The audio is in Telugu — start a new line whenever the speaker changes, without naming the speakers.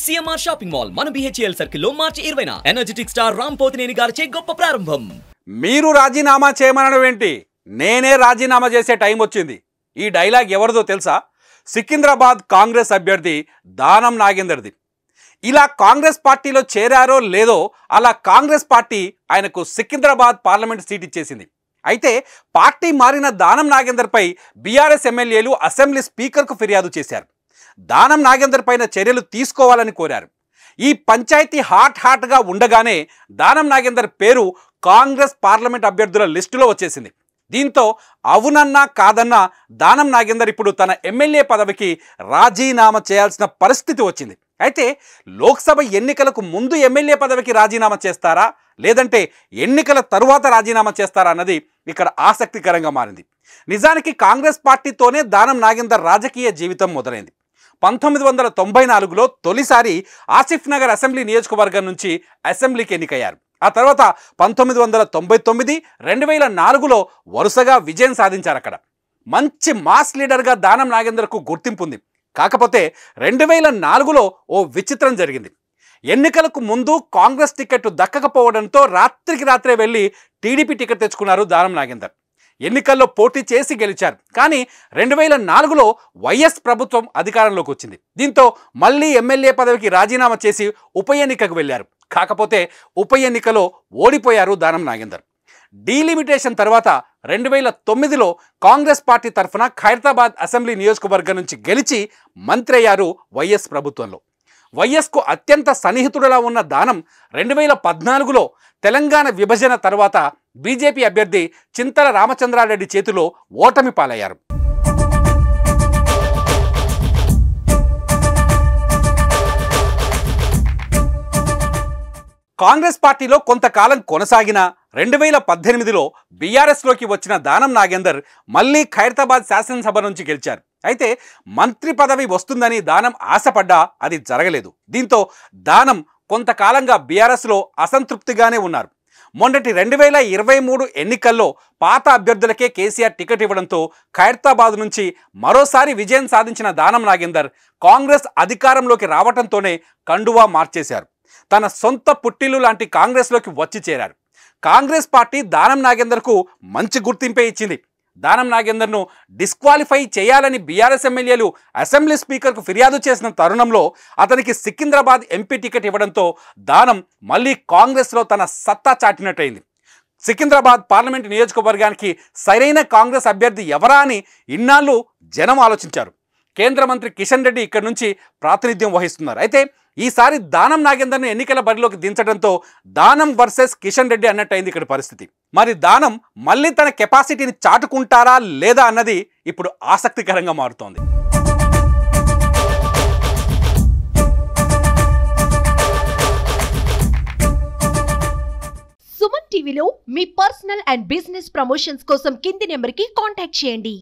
సిఎంఆర్ షాపింగ్ మాల్ మన బిహెచ్ఎల్ సర్కిల్ లో మార్చి 20న ఎనర్జెటిక్ స్టార్ రామ్ పోతినేని గారిచే గొప్ప ప్రారంభం.
మీరు రాజీనామా చేయమనడం ఏంటి, నేనే రాజీనామా చేసే టైం వచ్చింది. ఈ డైలాగ్ ఎవరిదో తెలుసా? సికింద్రాబాద్ కాంగ్రెస్ అభ్యర్థి దానం నాగేందర్ది. ఇలా కాంగ్రెస్ పార్టీలో చేరారో లేదో అలా కాంగ్రెస్ పార్టీ ఆయనకు సికింద్రాబాద్ పార్లమెంట్ సీట్ ఇచ్చేసింది. అయితే పార్టీ మారిన దానం నాగేందర్పై బీఆర్ఎస్ ఎమ్మెల్యేలు అసెంబ్లీ స్పీకర్కు ఫిర్యాదు చేశారు. దానం నాగేందర్ పైన చర్యలు తీసుకోవాలని కోరారు. ఈ పంచాయతీ హాట్గా ఉండగానే దానం నాగేందర్ పేరు కాంగ్రెస్ పార్లమెంట్ అభ్యర్థుల లిస్టులో వచ్చేసింది. దీంతో అవునన్నా కాదన్నా దానం నాగేందర్ ఇప్పుడు తన ఎమ్మెల్యే పదవికి రాజీనామా చేయాల్సిన పరిస్థితి వచ్చింది. అయితే లోక్సభ ఎన్నికలకు ముందు ఎమ్మెల్యే పదవికి రాజీనామా చేస్తారా, లేదంటే ఎన్నికల తరువాత రాజీనామా చేస్తారా అన్నది ఇక్కడ ఆసక్తికరంగా మారింది. నిజానికి కాంగ్రెస్ పార్టీతోనే దానం నాగేందర్ రాజకీయ జీవితం మొదలైంది. 1994లో తొలిసారి ఆసిఫ్ నగర్ అసెంబ్లీ నియోజకవర్గం నుంచి అసెంబ్లీకి ఎన్నికయ్యారు. ఆ తర్వాత 1999, 2004లో వరుసగా విజయం సాధించారు. అక్కడ మంచి మాస్ లీడర్గా దానం నాగేందర్కు గుర్తింపు ఉంది. కాకపోతే 2004లో ఓ విచిత్రం జరిగింది. ఎన్నికలకు ముందు కాంగ్రెస్ టికెట్ దక్కకపోవడంతో రాత్రికి రాత్రే వెళ్ళి టీడీపీ టికెట్ తెచ్చుకున్నారు దానం నాగేందర్. ఎన్నికల్లో పోటీ చేసి గెలిచారు. కానీ 2004లో వైఎస్ ప్రభుత్వం అధికారంలోకి వచ్చింది. దీంతో మళ్ళీ ఎమ్మెల్యే పదవికి రాజీనామా చేసి ఉప ఎన్నికకు వెళ్ళారు. కాకపోతే ఉప ఎన్నికలో ఓడిపోయారు దానం నాగేందర్. డీలిమిటేషన్ తర్వాత 2009లో కాంగ్రెస్ పార్టీ తరఫున ఖైరతాబాద్ అసెంబ్లీ నియోజకవర్గం నుంచి గెలిచి మంత్రి అయ్యారు వైఎస్ ప్రభుత్వంలో. వైఎస్కు అత్యంత సన్నిహితుడులా ఉన్న దానం 2014లో తెలంగాణ విభజన తర్వాత బీజేపీ అభ్యర్థి చింతల రామచంద్రారెడ్డి చేతిలో ఓటమి పాలయ్యారు. కాంగ్రెస్ పార్టీలో కొంతకాలం కొనసాగిన 2018లో బీఆర్ఎస్లోకి వచ్చిన దానం నాగేందర్ మళ్ళీ ఖైరతాబాద్ శాసనసభ నుంచి గెలిచారు. అయితే మంత్రి పదవి వస్తుందని దానం ఆశపడ్డా అది జరగలేదు. దీంతో దానం కొంతకాలంగా బీఆర్ఎస్లో అసంతృప్తిగానే ఉన్నారు. మొన్నటి 2023 ఎన్నికల్లో పాత అభ్యర్థులకే కేసీఆర్ టికెట్ ఇవ్వడంతో ఖైరతాబాద్ నుంచి మరోసారి విజయం సాధించిన దానం నాగేందర్ కాంగ్రెస్ అధికారంలోకి రావడంతోనే కండువా మార్చేశారు. తన సొంత పుట్టిల్లు లాంటి కాంగ్రెస్లోకి వచ్చి చేరారు. కాంగ్రెస్ పార్టీ దానం నాగేందర్కు మంచి గుర్తింపే ఇచ్చింది. దానం నాగేందర్ను డిస్క్వాలిఫై చేయాలని బీఆర్ఎస్ ఎమ్మెల్యేలు అసెంబ్లీ స్పీకర్కు ఫిర్యాదు చేసిన తరుణంలో అతనికి సికింద్రాబాద్ ఎంపీ టికెట్ ఇవ్వడంతో దానం మళ్ళీ కాంగ్రెస్లో తన సత్తా చాటినట్టయింది. సికింద్రాబాద్ పార్లమెంట్ నియోజకవర్గానికి సరైన కాంగ్రెస్ అభ్యర్థి ఎవరా అని ఇన్నాళ్ళు జనం ఆలోచించారు. కేంద్ర మంత్రి కిషన్ రెడ్డి ఇక్కడి నుంచి ప్రాతినిధ్యం వహిస్తున్నారు. అయితే ఈసారి దానం నాగేందర్ను ఎన్నికల బరిలోకి దించడంతో దానం వర్సెస్ కిషన్ రెడ్డి అన్నట్టయింది ఇక్కడ పరిస్థితి. మరి దానం మళ్ళీ తన కెపాసిటీని చాటుకుంటారా లేదా అన్నది ఇప్పుడు ఆసక్తికరంగా మారుతోంది.
సుమన్ టీవీలో మీ పర్సనల్ అండ్ బిజినెస్ ప్రమోషన్స్ కోసం కింది నెంబర్కి కాంటాక్ట్ చేయండి.